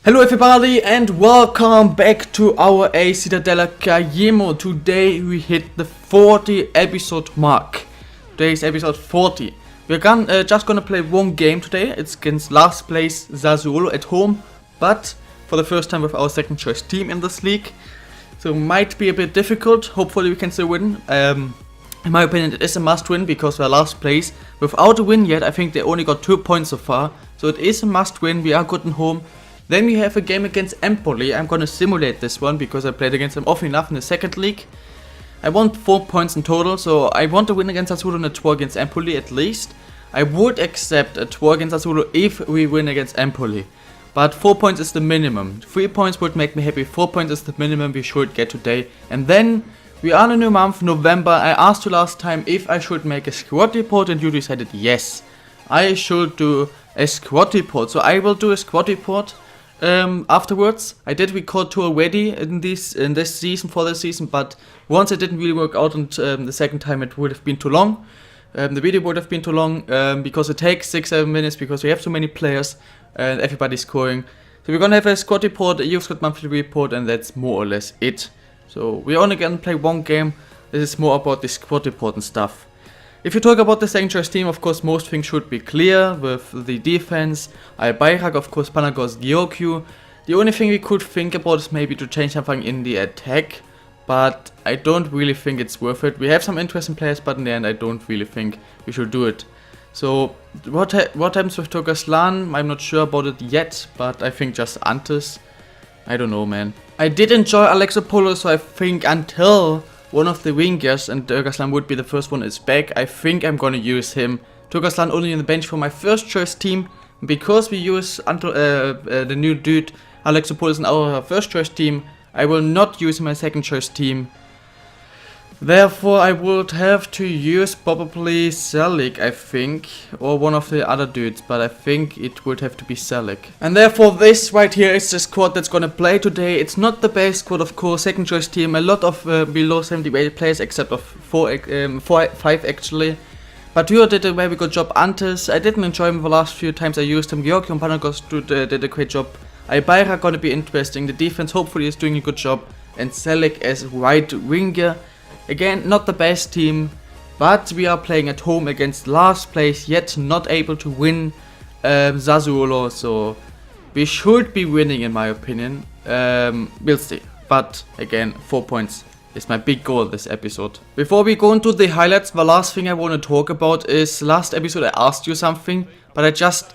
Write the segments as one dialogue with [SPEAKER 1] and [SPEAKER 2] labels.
[SPEAKER 1] Hello everybody and welcome back to our CITTADELLA Caemo. Today we hit the 40 episode mark. Today's episode 40. We're just gonna play one game today. It's against last place Sassuolo at home, but for the first time with our second choice team in this league. So might be a bit difficult. Hopefully we can still win. In my opinion it is a must win because we're last place. Without a win yet, I think they only got 2 points so far. So it is a must win. We are good in home. Then we have a game against Empoli. I'm gonna simulate this one because I played against them often enough in the second league. I want 4 points in total, so I want to win against Sassuolo and a draw against Empoli at least. I would accept a draw against Sassuolo if we win against Empoli. But 4 points is the minimum. 3 points would make me happy. 4 points is the minimum we should get today. And then we are in a new month, November. I asked you last time if I should make a squad report and you decided yes. I should do a squad report. So I will do a squad report. Afterwards, I did record 2 already in this season for this season, but once it didn't really work out, and the second time it would have been too long. The video would have been too long because it takes 6-7 minutes because we have so many players and everybody's scoring. So we're gonna have a squad report, a youth squad monthly report, and that's more or less it. So we're only gonna play one game. This is more about the squad report and stuff. If you talk about the second choice team, of course most things should be clear with the defense. Bayrak, of course, Panagos, Gyokyu. The only thing we could think about is maybe to change something in the attack, but I don't really think it's worth it. We have some interesting players, but in the end I don't really think we should do it. So what happens with Togaslan? I'm not sure about it yet, but I think just Antes. I don't know, man. I did enjoy Alexopoulos, so I think until one of the wingers, and Togaslan would be the first one, is back, I think I'm gonna use him. Togaslan only on the bench for my first choice team. Because we use the new dude Alexopoulos in our first choice team, I will not use him in my second choice team. Therefore I would have to use probably Selig, I think, or one of the other dudes, but I think it would have to be Selig. And therefore this right here is the squad that's gonna play today. It's not the best squad, of course, second choice team, a lot of below 70 rated players except of 5 actually. But Rio did a very good job. Antes, I didn't enjoy him the last few times I used him. Gyokyu and Panagos did a great job. Bayrak gonna be interesting, the defense hopefully is doing a good job, and Selig as right winger. Again, not the best team, but we are playing at home against last place, yet not able to win Sassuolo, so we should be winning in my opinion. We'll see, but again, 4 points is my big goal this episode. Before we go into the highlights, the last thing I want to talk about is last episode I asked you something, but I just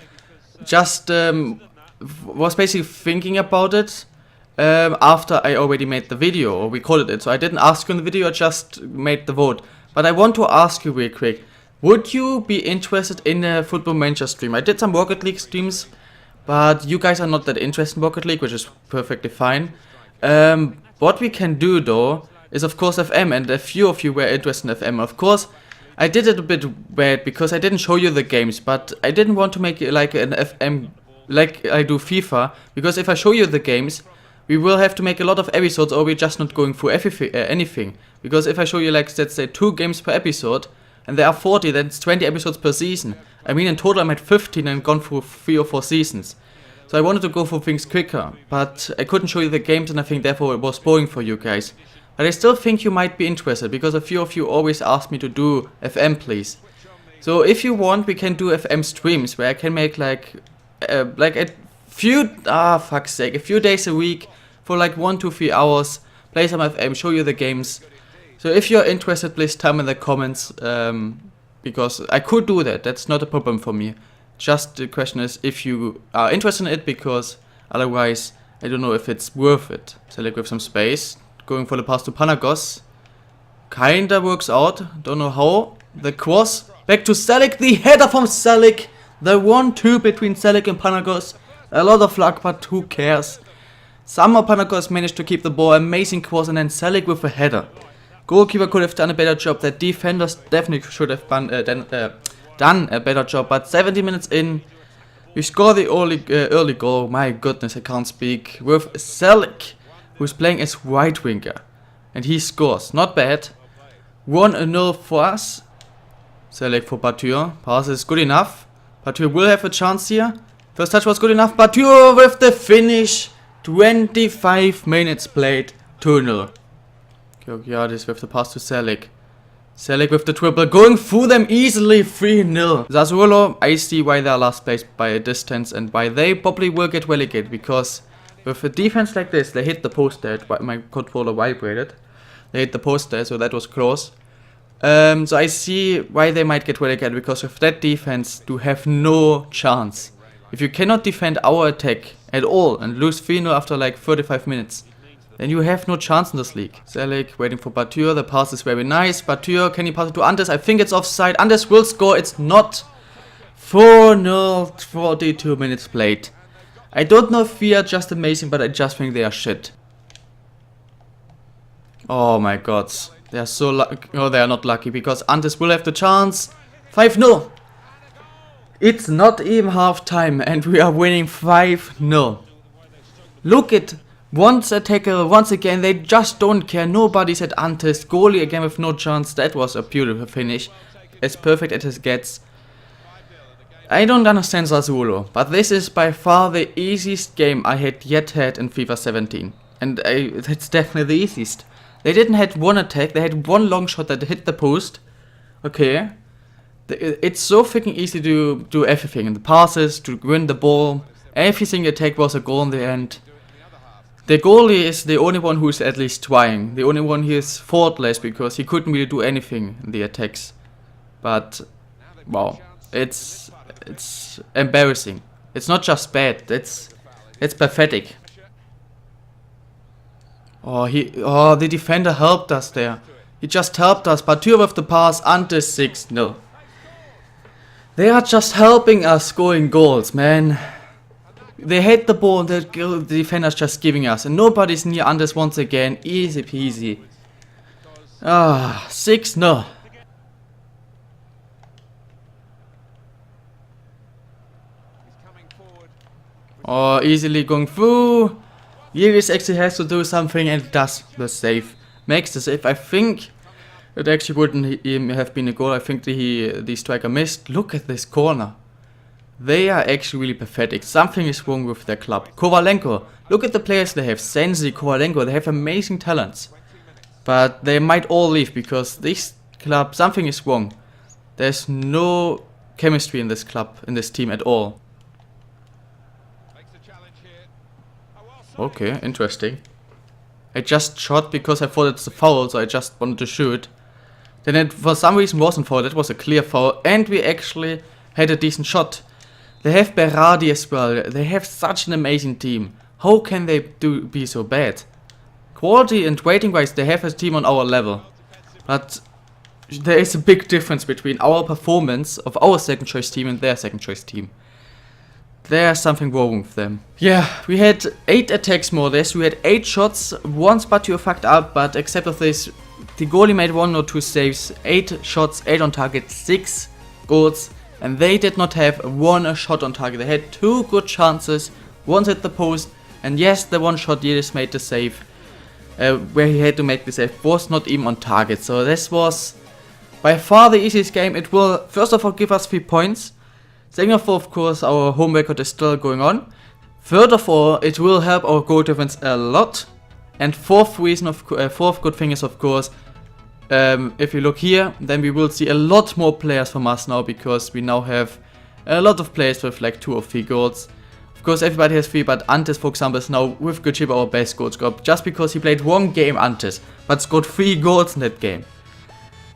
[SPEAKER 1] was basically thinking about it. After I already made the video or recorded it, so I didn't ask you in the video, I just made the vote. But I want to ask you real quick, would you be interested in a Football Manager stream? I did some Rocket League streams, but you guys are not that interested in Rocket League, which is perfectly fine. What we can do though is of course FM, and a few of you were interested in FM. Of course I did it a bit weird because I didn't show you the games, but I didn't want to make it like an FM like I do FIFA, because if I show you the games we will have to make a lot of episodes, or we're just not going through anything. Because if I show you, like, let's say 2 games per episode, and there are 40, then it's 20 episodes per season. I mean, in total I'm at 15 and gone through 3 or 4 seasons. So I wanted to go through things quicker, but I couldn't show you the games, and I think therefore it was boring for you guys. But I still think you might be interested, because a few of you always ask me to do FM, please. So if you want, we can do FM streams, where I can make a few days a week for like 1 to 3 hours, play some FM, show you the games. So if you're interested, please tell me in the comments, because I could do that, that's not a problem for me. Just the question is if you are interested in it, because otherwise I don't know if it's worth it. Select with some space, going for the pass to Panagos. Kinda works out, don't know how. The cross, back to Selig, the header from Selig. The 1-2 between Selig and Panagos. A lot of luck, but who cares? Somehow Panagos managed to keep the ball, amazing cross, and then Selig with a header. Goalkeeper could have done a better job, the defenders definitely should have done a better job, but 70 minutes in, we score the early goal. My goodness, I can't speak. With Selig, who's playing as right winger, and he scores, not bad. 1-0 for us. Selig for Batur, pass is good enough. Batur will have a chance here. First touch was good enough, but you with the finish. 25 minutes played, 2-0. Georgiadis with the pass to Selig. Selig with the triple, going through them easily, 3-0. Sassuolo, I see why they are last place by a distance and why they probably will get relegated, because with a defense like this, they hit the post there. My controller vibrated. They hit the post there, so that was close. So I see why they might get relegated, because with that defense, you have no chance. If you cannot defend our attack at all and lose 3-0 after like 35 minutes, then you have no chance in this league. Selig waiting for Batur, the pass is very nice. Batur, can he pass it to Andes? I think it's offside. Andes will score, it's not. 4-0, 42 minutes played. I don't know if we are just amazing, but I just think they are shit. Oh my god. They are so lucky. No, they are not lucky, because Andes will have the chance. 5-0. It's not even half time and we are winning 5-0. Look at once attacker, once again, they just don't care. Nobody's at Antes. Goalie again with no chance. That was a beautiful finish. As perfect as it gets. I don't understand Sassuolo, but this is by far the easiest game I had yet had in FIFA 17. And it's definitely the easiest. They didn't have one attack, they had one long shot that hit the post. Okay. It's so freaking easy to do everything. The passes, to win the ball. Every single attack was a goal in the end. The goalie is the only one who's at least trying. The only one who is faultless, because he couldn't really do anything in the attacks. But, wow. It's embarrassing. It's not just bad, it's pathetic. Oh, the defender helped us there. He just helped us. Batur with the pass, Ante 6-0. They are just helping us scoring goals, man. They hit the ball and the defender's just giving us. And nobody's near Andes once again. Easy peasy. 6-0. Oh, easily going through. Iris actually has to do something and does the save. Makes the save. I think it actually wouldn't even have been a goal. I think the striker missed. Look at this corner. They are actually really pathetic. Something is wrong with their club. Kovalenko. Look at the players they have. Sensi, Kovalenko. They have amazing talents. But they might all leave because this club, something is wrong. There's no chemistry in this club, in this team at all. Okay, interesting. I just shot because I thought it's a foul, so I just wanted to shoot. Then it for some reason wasn't foul, that was a clear foul, and we actually had a decent shot. They have Berardi as well, they have such an amazing team. How can they be so bad? Quality and rating wise, they have a team on our level. But there is a big difference between our performance of our second choice team and their second choice team. There's something wrong with them. Yeah, we had 8 attacks more or less. We had 8 shots. One Spectre fucked up, but except of this, the goalie made 1 or 2 saves. 8 shots, 8 on target, 6 goals. And they did not have 1 shot on target. They had 2 good chances. One hit the post. And yes, the 1 shot Yildiz made the save. Where he had to make the save was not even on target. So this was by far the easiest game. It will first of all give us 3 points. Second of all, of course, our home record is still going on. Third of all, it will help our goal difference a lot. And fourth good thing is, of course, if you look here, then we will see a lot more players from us now, because we now have a lot of players with like 2 or 3 goals. Of course, everybody has 3, but Antes, for example, is now with Gucci our best goal scorer, just because he played 1 game Antes, but scored 3 goals in that game.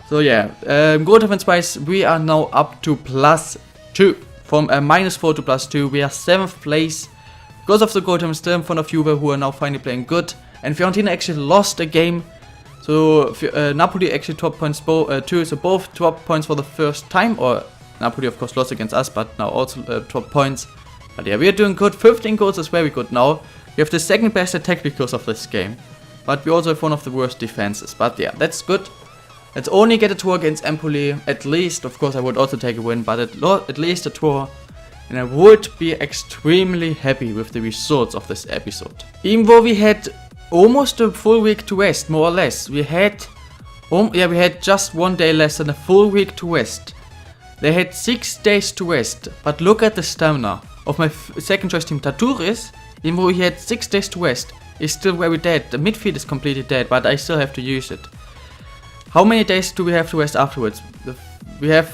[SPEAKER 1] So yeah, goal difference wise, we are now up to +2. From -4 to +2, we are 7th place. Because of the goal difference, still in front of Juve, who are now finally playing good. And Fiorentina actually lost a game. So Napoli actually dropped points too, so both dropped points for the first time. Or Napoli of course lost against us, but now also dropped points. But yeah, we are doing good. 15 goals is very good now. We have the second best attack because of this game. But we also have one of the worst defenses. But yeah, that's good. Let's only get a draw against Empoli, at least. Of course I would also take a win, but at least a draw. And I would be extremely happy with the results of this episode. Even though we had almost a full week to rest, more or less. We had just 1 day less than a full week to rest. They had 6 days to rest, but look at the stamina of my second choice team, Taturis, even though he had 6 days to rest, is still very dead. The midfield is completely dead, but I still have to use it. How many days do we have to rest afterwards? We have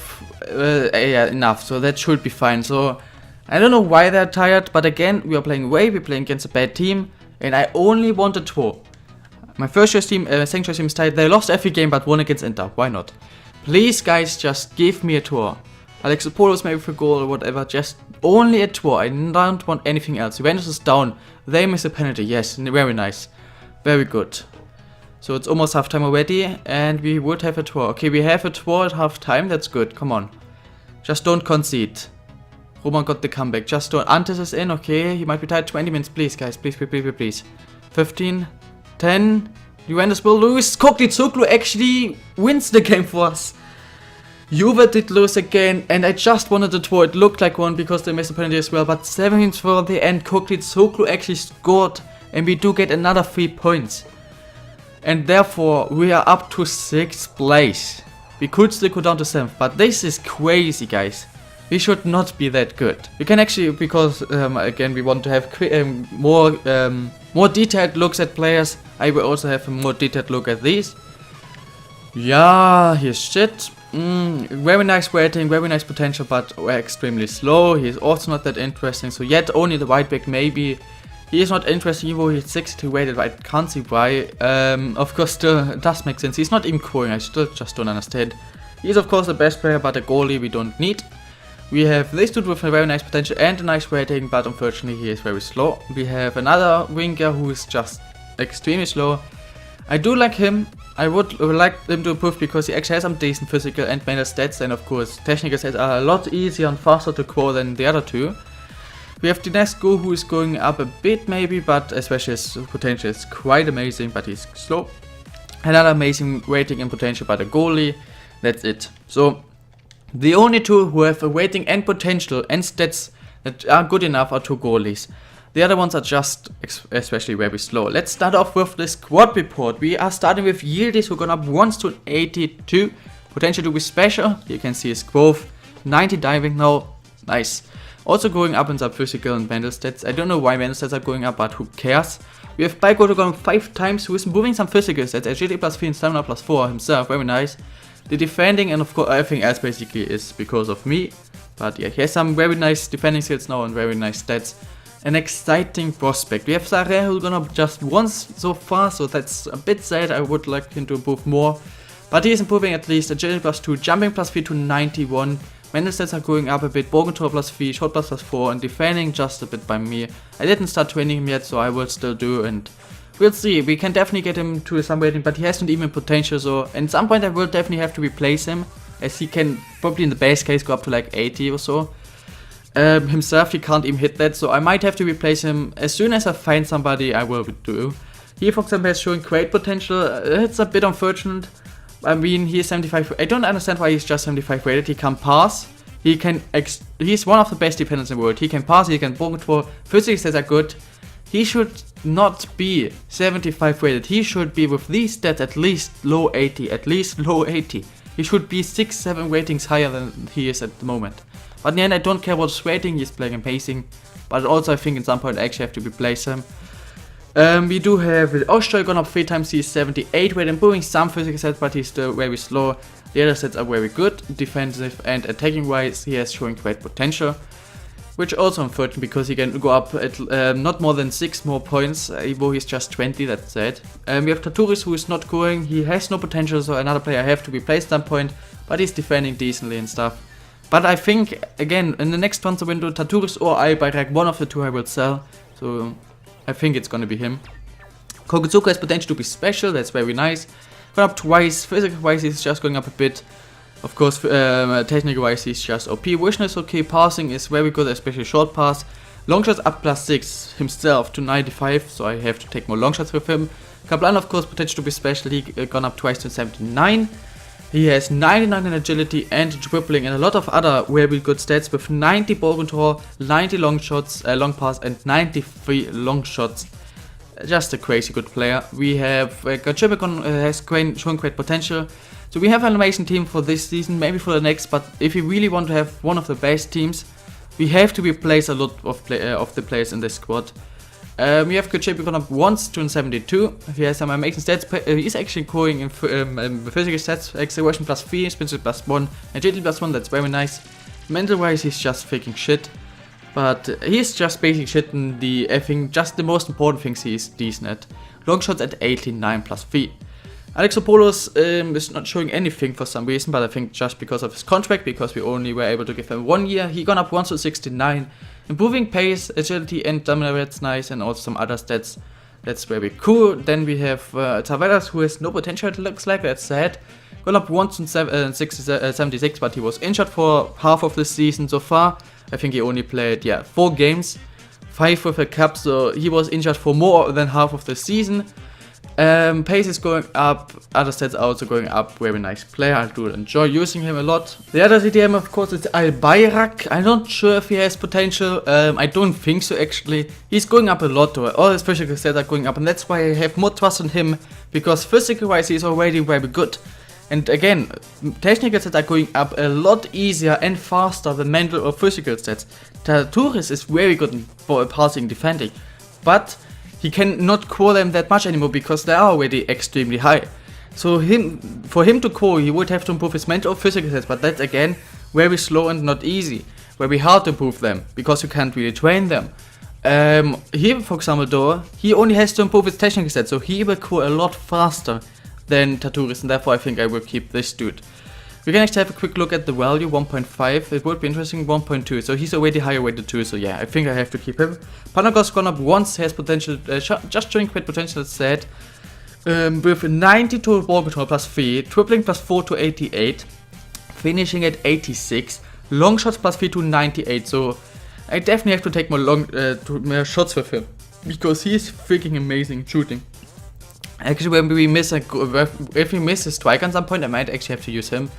[SPEAKER 1] yeah, enough, so that should be fine. So I don't know why they're tired, but again, we are playing away, we're playing against a bad team, and I only want a draw. My first choice team, second choice team is tied. They lost every game but won against Inter. Why not? Please, guys, just give me a draw. Alexopoulos maybe for goal or whatever. Just only a draw. I don't want anything else. Juventus is down. They miss a penalty. Yes, very nice. Very good. So it's almost half time already, and we would have a draw. Okay, we have a draw at half time. That's good. Come on. Just don't concede. Roman got the comeback. Just don't. Antes is in. Okay, he might be tired. 20 minutes, please, guys. Please, please, please, please, please. 15. 10. Juventus will lose. Koklitsoglu actually wins the game for us. Juve did lose again, and I just wanted a draw. It looked like one because they missed a penalty as well, but 7 minutes for the end, Koklitsoglu actually scored, and we do get another 3 points. And therefore, we are up to 6th place. We could still go down to 7th, but this is crazy, guys. We should not be that good. We can actually, because again, we want to have more detailed looks at players. I will also have a more detailed look at these. Yeah, he's shit. Very nice rating, very nice potential, but extremely slow. He's also not that interesting. So yet only the right back maybe. He is not interesting, even though he's 60 rated. I can't see why. Of course, still it does make sense. He's not even scoring. I still just don't understand. He's of course the best player, but a goalie we don't need. We have this dude with a very nice potential and a nice rating, but unfortunately he is very slow. We have another winger who is just extremely slow. I do like him. I would like him to improve because he actually has some decent physical and mental stats, and of course technical stats are a lot easier and faster to score than the other two. We have Dinescu, who is going up a bit maybe, but especially his potential is quite amazing, but he's slow. Another amazing rating and potential, but a goalie. That's it. So the only two who have a rating and potential and stats that are good enough are 2 goalies. The other ones are just especially very slow. Let's start off with the squad report. We are starting with Yildiz, who gone up once to 82. Potential to be special. You can see his growth. 90 diving now. Nice. Also going up in some physical and mental stats. I don't know why mental stats are going up, but who cares? We have Baiko going 5 times, who is improving some physical stats. Agility +3 and stamina +4 himself. Very nice. The defending and of course everything else basically is because of me. But yeah, he has some very nice defending skills now and very nice stats. An exciting prospect. We have Sarre who's gonna just once so far, so that's a bit sad. I would like him to improve more. But he is improving at least. Agility +2, jumping +3 to 91. Mental stats are going up a bit. Bogentor +3, shot +4, and defending just a bit by me. I didn't start training him yet, so I will still do, and we'll see. We can definitely get him to some rating, but he has not even potential, so at some point I will definitely have to replace him, as he can probably in the best case go up to like 80 or so. Himself, he can't even hit that, so I might have to replace him. As soon as I find somebody, I will do. He, for example, is showing great potential. It's a bit unfortunate. I mean, he is 75. I don't understand why he's just 75 rated. He can pass. He's one of the best defenders in the world. He can pass, he can Bogentor. Physics stats are good. He should not be 75 rated. He should be with these stats at least low 80. At least low 80. He should be 6-7 ratings higher than he is at the moment. But in the end, I don't care about his rating. He's playing amazing. But also, I think at some point I actually have to replace him. We do have Oshtoy gone up 3 times. He's 78 rated, improving some physical stats, but he's still very slow. The other sets are very good, defensive and attacking wise. He has showing great potential, which also unfortunate because he can go up at not more than 6 more points, even he's just 20. That's sad. We have Taturis, who is not going. He has no potential, so another player I have to replace at some point, but he's defending decently and stuff. But I think again in the next transfer window, Taturis or I, by like one of the two I will sell. So I think it's gonna be him. Kogetsuka has potential to be special. That's very nice. Gone up twice. Physical wise, he's just going up a bit. Of course, technical wise, he's just OP. Vision is okay. Passing is very good, especially short pass. Long shots up +6 himself to 95, so I have to take more long shots with him. Kaplan, of course, potential to be special. He gone up twice to 79. He has 99 in agility and dribbling and a lot of other very good stats with 90 ball control, 90 long shots, long pass, and 93 long shots. Just a crazy good player. We have Gachibikon has shown great potential. So we have an amazing team for this season, maybe for the next, but if you really want to have one of the best teams, we have to replace a lot of the players in this squad. We have good shape, gone up once to 72. He has some amazing stats. He's actually going in physical stats, acceleration +3, spin speed +1, agility +1, that's very nice. Mental wise, he's just freaking shit. But he's just basically shit in the, I think, just the most important things he is decent at. Long shots at 89 +3. Alexopoulos is not showing anything for some reason, but I think just because of his contract, because we only were able to give him 1 year. He gone up once to 69. Improving pace, agility and stamina, that's nice, and also some other stats. That's very cool. Then we have Taveras, who has no potential, it looks like, that's sad. Gone up once in 76, but he was injured for half of the season so far. I think he only played, 4 games, 5 with a cup, so he was injured for more than half of the season. Pace is going up, other stats are also going up, very nice player, I do enjoy using him a lot. The other CDM of course is Albayrak. I'm not sure if he has potential, I don't think so actually. He's going up a lot though, all his physical stats are going up, and that's why I have more trust in him, because physical wise he's already very good. And again, technical stats are going up a lot easier and faster than mental or physical stats. Touris is very good in passing, defending, but he cannot core them that much anymore because they are already extremely high. So for him to core, he would have to improve his mental or physical stats, but that's again very slow and not easy. Very hard to improve them because you can't really train them. Here, for example, though, he only has to improve his technical stats, so he will core a lot faster than Taturis, and therefore I think I will keep this dude. We can actually have a quick look at the value, 1.5, it would be interesting, 1.2, so he's already higher rated too, so yeah, I think I have to keep him. Panagos gone up once, has potential, just showing quite potential, it's sad. With 92 ball control +3, tripling +4 to 88, finishing at 86, long shots +3 to 98, so I definitely have to take more shots with him, because he's freaking amazing shooting. Actually, when we miss if we miss a strike at some point, I might actually have to use him,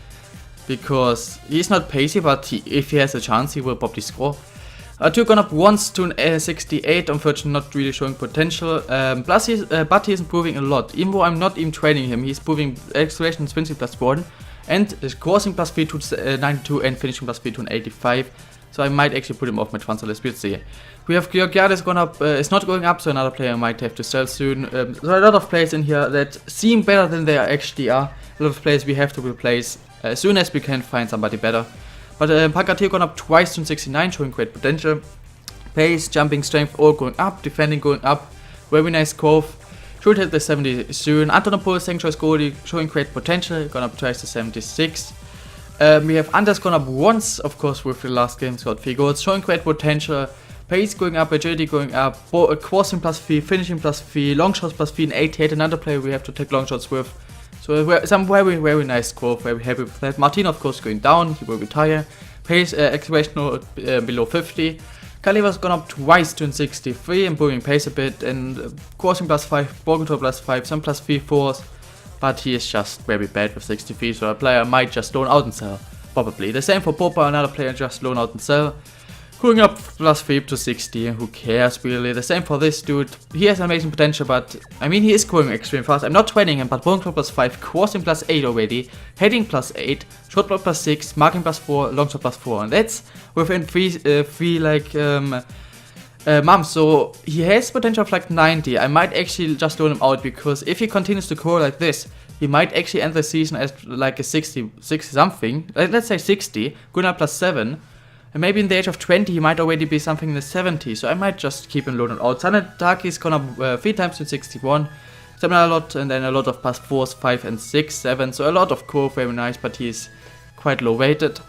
[SPEAKER 1] because he's not pacey, but if he has a chance, he will probably score. Two gone up once to 68, unfortunately not really showing potential. Plus, but he's improving a lot. Even though I'm not even training him, he's improving acceleration and spin speed +1, and crossing +3 to 92 and finishing +3 to 85. So I might actually put him off my transfer list. We'll see. We have Georgiades gone up, it's not going up, so another player I might have to sell soon. There are a lot of players in here that seem better than they actually are. A lot of players we have to replace as soon as we can find somebody better. But Pakatir gone up twice to 69, showing great potential. Pace, jumping, strength all going up, defending going up. Very nice growth. Should hit the 70 soon. Antonopoulos, Sanctuary's goalie, showing great potential, gone up twice to 76. We have Anders gone up once, of course, with the last game, got 3 goals, showing great potential. Pace going up, agility going up, crossing +3, finishing +3, long shots +3, and 88. Another player we have to take long shots with. So some very, very nice growth, very happy with that. Martin, of course, going down, he will retire. Pace, acceleration below 50. Kaliva's gone up twice to 63, improving pace a bit, and crossing +5, ball control +5, some +3 4s. But he is just very bad with 63, so a player might just loan out and sell, probably. The same for Popa, another player just loan out and sell. Going up +3 to 60, who cares really. The same for this dude, he has amazing potential, but I mean he is growing extremely fast. I'm not training him, but ball control +5, crossing +8 already, heading +8, shot block +6, marking +4, long shot +4, and that's within three months, so he has potential of like 90. I might actually just loan him out, because if he continues to grow like this, he might actually end the season as like a 60 something, let's say 60, going up +7, and maybe in the age of 20 he might already be something in the 70s, so I might just keep him loaded out. Taki's gone up 3 times to 61, stamina a lot, and then a lot of +4s, 5 and 6, 7, so a lot of growth, very nice, but he's quite low rated.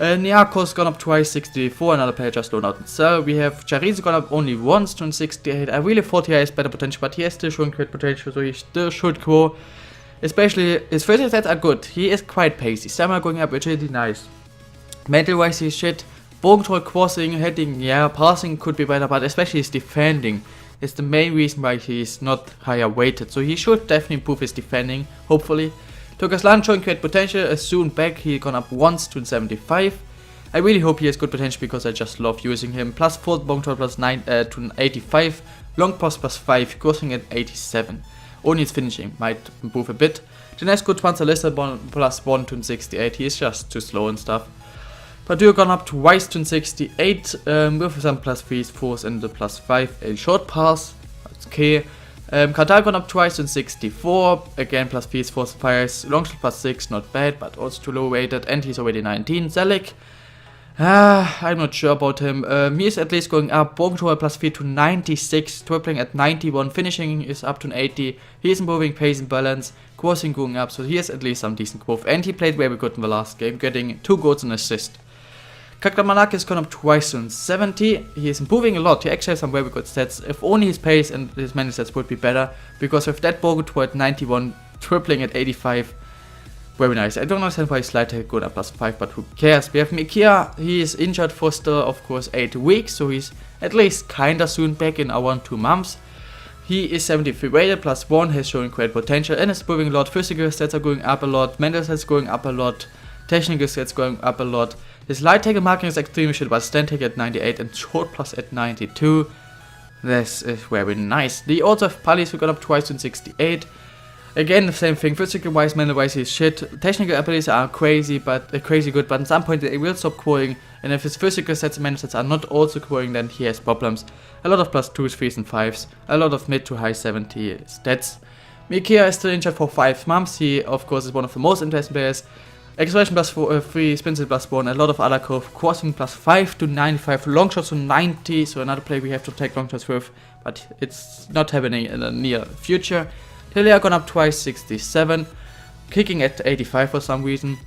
[SPEAKER 1] Niako's gone up twice, 64, another player just loan out and sell. We have Chariz gone up only once to 68. I really thought he has better potential, but he has still showing great potential, so he still should grow. Especially his physical stats are good. He is quite pacey. Stamina going up, which is really nice. Mental wise, he's shit. Ball control, crossing, heading, yeah, passing could be better, but especially his defending is the main reason why he's not higher weighted. So he should definitely improve his defending, hopefully. Tokaslan showing great potential, soon back, he gone up once to 75. I really hope he has good potential, because I just love using him. +4, ball control +9 to 85, long pass +5, crossing at 87. Only his finishing might improve a bit. Genesco transfer Lissabon +1 to 68, he is just too slow and stuff. But we're gone up twice to 68 with some plus 3s, 4s and the plus 5 a short pass. That's okay. Qatar gone up twice to 64, again plus 3s, 4s, 5s, long shot plus 6, not bad, but also too low rated, and he's already 19. Zelik, I'm not sure about him. He is at least going up. Bogentor plus 3 to 96, tripling at 91, finishing is up to 80. He is improving pace and balance, crossing going up, so he has at least some decent growth. And he played very good in the last game, getting 2 goals and assist. Kakramanaki has gone up twice to 70. He is improving a lot. He actually has some very good stats. If only his pace and his many stats would be better, because with that Bogentor at 91, tripling at 85. Very nice. I don't understand why Slide had gone up plus 5, but who cares? We have Mikia. He is injured for still, of course, 8 weeks, so he's at least kinda soon back in our 2 months. He is 73 rated, plus 1, has shown great potential, and is improving a lot. Physical stats are going up a lot, mental stats going up a lot, technical stats going up a lot. His light tackle marking is extremely shit, but stand tackle at 98 and short plus at 92. This is very nice. They also have Palis who got up twice to 68. Again, the same thing. Physical wise, mental wise, he's shit. Technical abilities are crazy, but crazy good. But at some point, they will stop growing. And if his physical sets and mental sets are not also growing, then he has problems. A lot of plus 2s, 3s, and 5s. A lot of mid to high 70 stats. Mikia is still injured for 5 months. He, of course, is one of the most interesting players. Acceleration plus 3, spin speed plus 1, a lot of other curve, crossing plus 5 to 95, long shots to 90, so another play we have to take long shots with, but it's not happening in the near future. Tilia gone up twice, 67, kicking at 85 for some reason.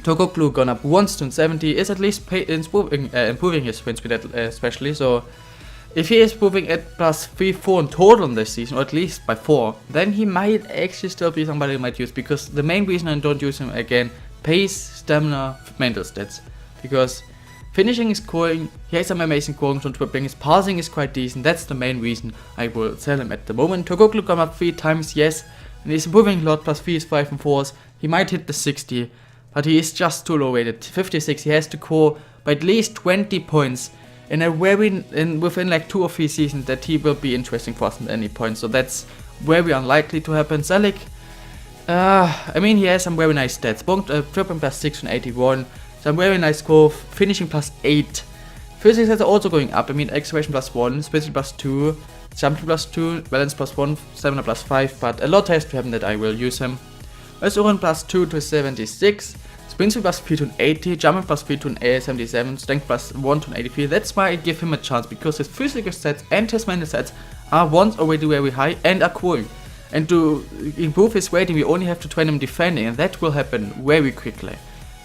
[SPEAKER 1] Togoklu gone up once to 70, is at least improving his spin speed especially, so if he is improving at plus 3, 4 in total in this season, or at least by 4, then he might actually still be somebody I might use, because the main reason I don't use him again, pace, stamina, mental stats, because finishing is scoring, he has some amazing scoring from dribbling, his passing is quite decent, that's the main reason I will sell him at the moment. Togoklu come up 3 times, yes, and he's improving a lot, plus 3s, 5 and 4s, he might hit the 60, but he is just too low rated, 56, he has to score by at least 20 points in a within like 2 or 3 seasons that he will be interesting for us at any point, so that's very unlikely to happen. Zelik, I mean, he has some very nice stats. Dribbling plus 6 and 81. Some very nice growth. Finishing plus 8. Physics stats are also going up. I mean, acceleration plus 1, speed plus 2, jumping plus 2, balance plus 1, stamina plus 5. But a lot has to happen that I will use him. Urin plus 2 to 76. Spin speed plus 3 to 80. Jumping plus 3 to 77. Strength plus 1 to 83. That's why I give him a chance, because his physical stats and his mental stats are once already very high and are growing. And to improve his rating, we only have to train him defending, and that will happen very quickly.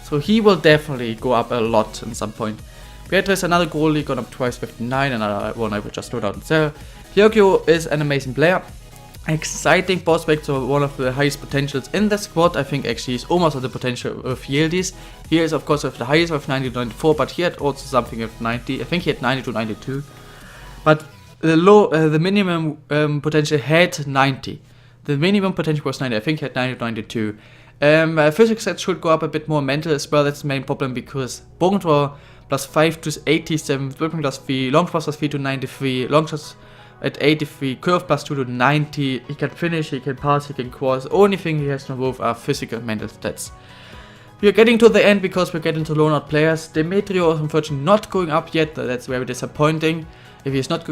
[SPEAKER 1] So he will definitely go up a lot at some point. Beatrice, another goalie, gone up twice, 59, another one I will just throw down there. Hyokyo is an amazing player. Exciting prospect, so one of the highest potentials in the squad. I think actually he's almost at the potential of Yildiz. He is of course with the highest of 90 to 94, but he had also something of 90. I think he had 90 to 92. But the minimum potential had 90. The minimum potential was 90, I think he had 90 to 92. Physics stats should go up a bit more, mental as well, that's the main problem, because Bogentor plus 5 to 87, dribbling plus 3, long shots plus 3 to 93, long shots at 83, curve plus 2 to 90, he can finish, he can pass, he can cross, only thing he has to improve are physical mental stats. We are getting to the end because we're getting to loan out players. Demetrio is unfortunately not going up yet, that's very disappointing. If he's not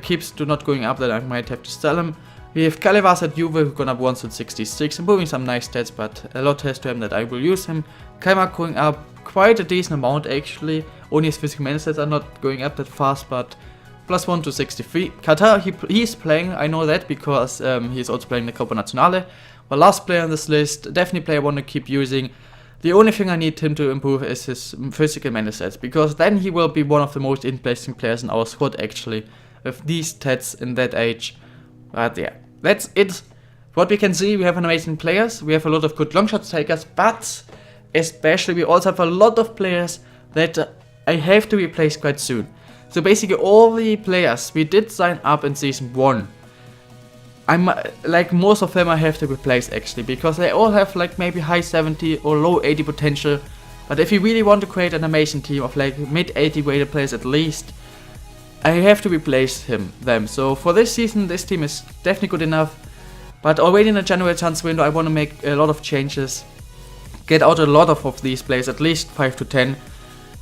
[SPEAKER 1] keeps to not going up, then I might have to sell him. We have Kalevas at Juve, who's gone up once at 66, improving some nice stats, but a lot has to him that I will use him. Kaimak going up quite a decent amount actually, only his physical mental stats are not going up that fast, but plus 1 to 63. Qatar, he's playing, I know that, because he's also playing the Copa Nazionale. The last player on this list, definitely player I want to keep using. The only thing I need him to improve is his physical mental stats, because then he will be one of the most interesting players in our squad actually, with these stats in that age. But yeah, that's it. What we can see, we have an amazing players, we have a lot of good long shot takers, but especially we also have a lot of players that I have to replace quite soon. So basically all the players we did sign up in season 1, I'm like most of them I have to replace actually, because they all have like maybe high 70 or low 80 potential. But if you really want to create an amazing team of like mid 80 rated players at least, I have to replace them. So for this season, this team is definitely good enough. But already in the January transfer window, I want to make a lot of changes. Get out a lot of these players, at least 5 to 10.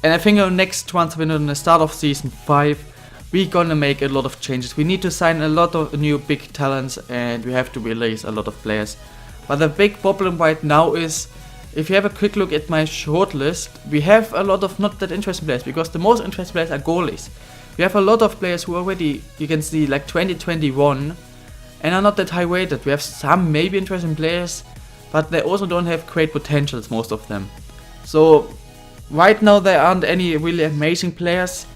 [SPEAKER 1] And I think our next transfer window in the start of season 5, we're gonna make a lot of changes. We need to sign a lot of new big talents and we have to release a lot of players. But the big problem right now is, if you have a quick look at my shortlist, we have a lot of not that interesting players, because the most interesting players are goalies. We have a lot of players who already, you can see, like 2021 and are not that high rated. We have some maybe interesting players, but they also don't have great potentials, most of them. So right now there aren't any really amazing players,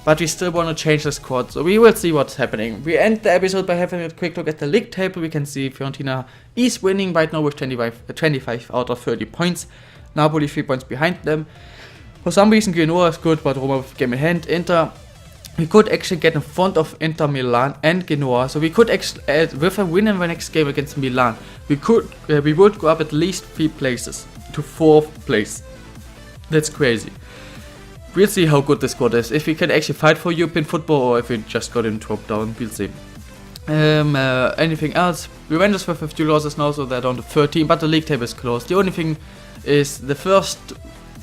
[SPEAKER 1] but we still want to change the squad, so we will see what's happening. We end the episode by having a quick look at the league table. We can see Fiorentina is winning right now with 25 out of 30 points. Napoli 3 points behind them. For some reason Genoa is good, but Roma with game in hand. Inter, we could actually get in front of Inter Milan and Genoa, so we could actually, with a win in the next game against Milan, we would go up at least 3 places to 4th place. That's crazy. We'll see how good this squad is, if we can actually fight for European football or if we just got him dropped down, we'll see. Anything else? Juventus with 50 losses now, so they're down to 13, but the league table is closed. The only thing is the first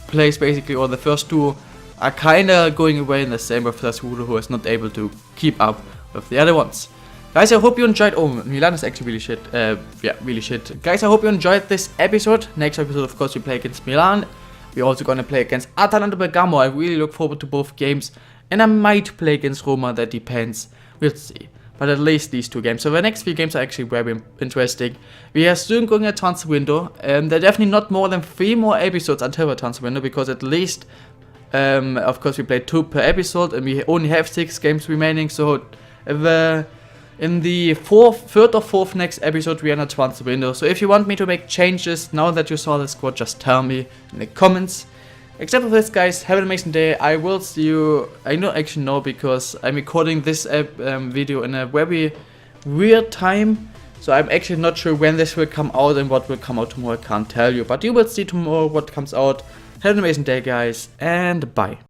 [SPEAKER 1] place basically, or the first 2 are kinda going away in the same with Sassuolo, who is not able to keep up with the other ones. Guys, I hope you enjoyed. Oh, Milan is actually really shit. Yeah, really shit. Guys, I hope you enjoyed this episode. Next episode, of course, we play against Milan. We're also gonna play against Atalanta Bergamo. I really look forward to both games. And I might play against Roma, that depends. We'll see. But at least these 2 games. So the next few games are actually very interesting. We are soon going a transfer window. There are definitely not more than 3 more episodes until the transfer window, because at least, of course, we play 2 per episode and we only have 6 games remaining. So in the 3rd or 4th next episode, we are in a transfer window. So if you want me to make changes now that you saw the squad, just tell me in the comments. Except for this, guys, have an amazing day. I will see you. I don't actually know, because I'm recording this video in a very weird time. So I'm actually not sure when this will come out and what will come out tomorrow. I can't tell you. But you will see tomorrow what comes out. Have an amazing day, guys, and bye.